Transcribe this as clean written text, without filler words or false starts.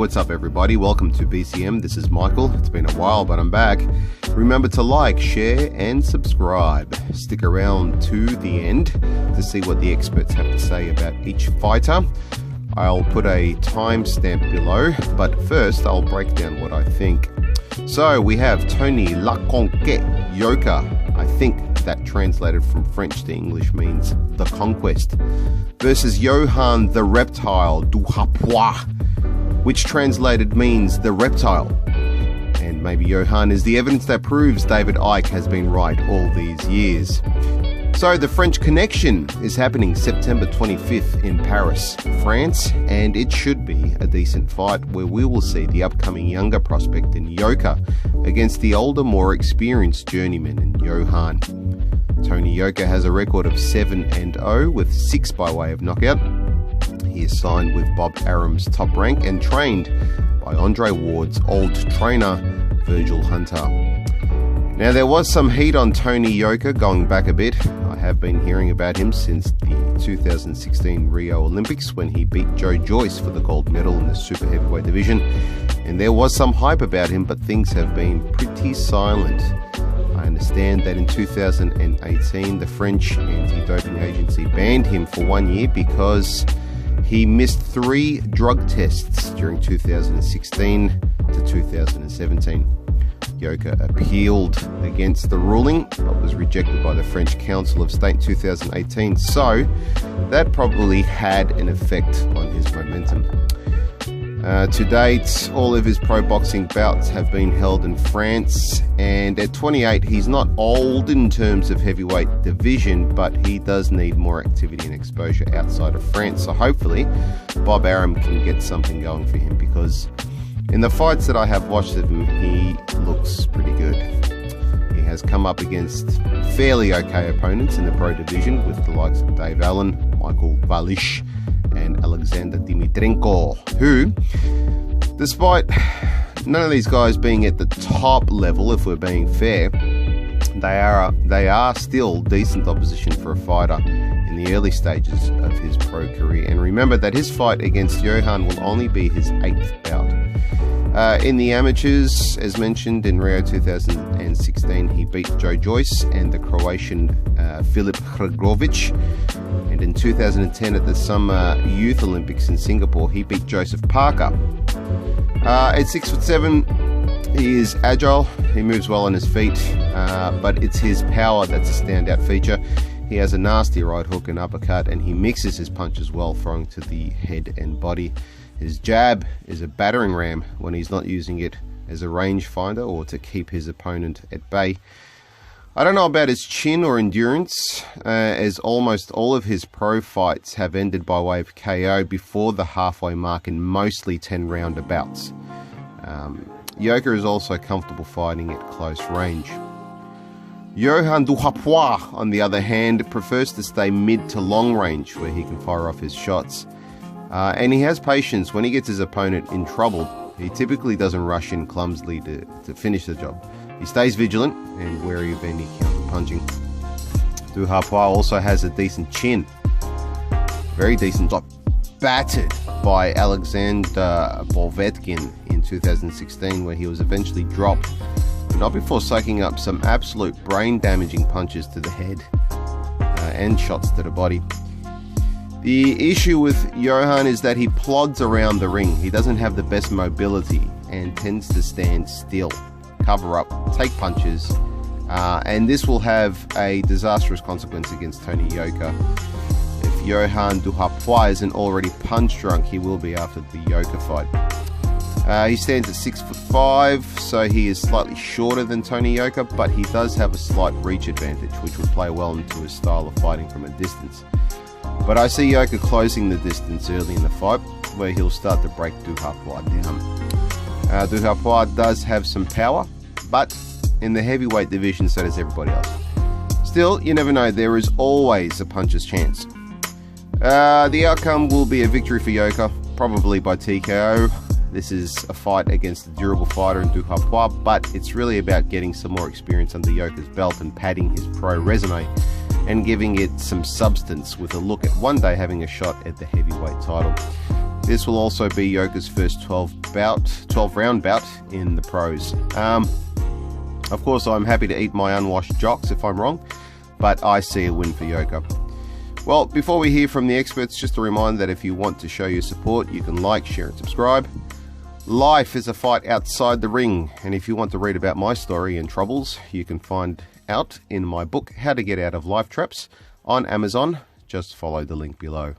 what's up everybody? Welcome to BCM. This is Michael. It's been a while, but I'm back. Remember to like, share, and subscribe. Stick around to the end to see what the experts have to say about each fighter. I'll put a timestamp below, but first I'll break down what I think. So we have Tony Yoka. I think that translated from French to English means the conquest, versus Johann the Reptile Duhaupas, which translated means the reptile. And maybe Johann is the evidence that proves David Icke has been right all these years. So the French Connection is happening September 25th in Paris, France, and it should be a decent fight where we will see the upcoming younger prospect in Yoka against the older, more experienced journeyman in Johann. Tony Yoka has a record of 7-0 with 6 by way of knockout. He is signed with Bob Arum's Top Rank and trained by Andre Ward's old trainer, Virgil Hunter. Now, there was some heat on Tony Yoka going back a bit. I have been hearing about him since the 2016 Rio Olympics when he beat Joe Joyce for the gold medal in the super heavyweight division. And there was some hype about him, but things have been pretty silent. I understand that in 2018, the French anti-doping agency banned him for 1 year because he missed 3 drug tests during 2016 to 2017. Yoka appealed against the ruling, but was rejected by the French Council of State in 2018, so that probably had an effect on his momentum. To date, all of his pro boxing bouts have been held in France, and at 28, he's not old in terms of heavyweight division, but he does need more activity and exposure outside of France, so hopefully Bob Arum can get something going for him, because in the fights that I have watched of him, he looks pretty good. He has come up against fairly okay opponents in the pro division with the likes of Dave Allen, Michael Valish, and Alexander Dimitrenko, who, despite none of these guys being at the top level, if we're being fair, they are still decent opposition for a fighter in the early stages of his pro career. And remember that his fight against Johann will only be his 8th bout. In the amateurs, as mentioned in Rio 2016, he beat Joe Joyce and the Croatian Filip Hrgovic. And in 2010 at the Summer Youth Olympics in Singapore, he beat Joseph Parker. At 6'7", he is agile, he moves well on his feet, but it's his power that's a standout feature. He has a nasty right hook and uppercut, and he mixes his punches well, throwing to the head and body. His jab is a battering ram when he's not using it as a rangefinder or to keep his opponent at bay. I don't know about his chin or endurance, as almost all of his pro fights have ended by way of KO before the halfway mark in mostly 10-rounder bouts. Yoka is also comfortable fighting at close range. Johann Duhaupas, on the other hand, prefers to stay mid to long range where he can fire off his shots. And he has patience when he gets his opponent in trouble. He typically doesn't rush in clumsily to finish the job. He stays vigilant and wary of any counter-punching. Duhaupas also has a decent chin. Very decent. Got battered by Alexander Povetkin in 2016, where he was eventually dropped, but not before soaking up some absolute brain-damaging punches to the head and shots to the body. The issue with Johann is that he plods around the ring. He doesn't have the best mobility and tends to stand still, cover up, take punches, and this will have a disastrous consequence against Tony Yoka. If Johann Duhaupas isn't already punch drunk, he will be after the Yoka fight. He stands at 6'5", so he is slightly shorter than Tony Yoka, but he does have a slight reach advantage, which will play well into his style of fighting from a distance. But I see Yoka closing the distance early in the fight, where he'll start to break Duhaupas down. Duhaupas does have some power, but in the heavyweight division, so does everybody else. Still, you never know, there is always a puncher's chance. The outcome will be a victory for Yoka, probably by TKO. This is a fight against a durable fighter in Duhaupas, but it's really about getting some more experience under Yoka's belt and padding his pro resume, and giving it some substance with a look at one day having a shot at the heavyweight title. This will also be Yoka's first 12 round bout in the pros. Of course, I'm happy to eat my unwashed jocks if I'm wrong, but I see a win for Yoka. Well, before we hear from the experts, just a reminder that if you want to show your support, you can like, share and subscribe. Life is a fight outside the ring, and if you want to read about my story and troubles, you can find out in my book, How to Get Out of Life Traps, on Amazon. Just follow the link below.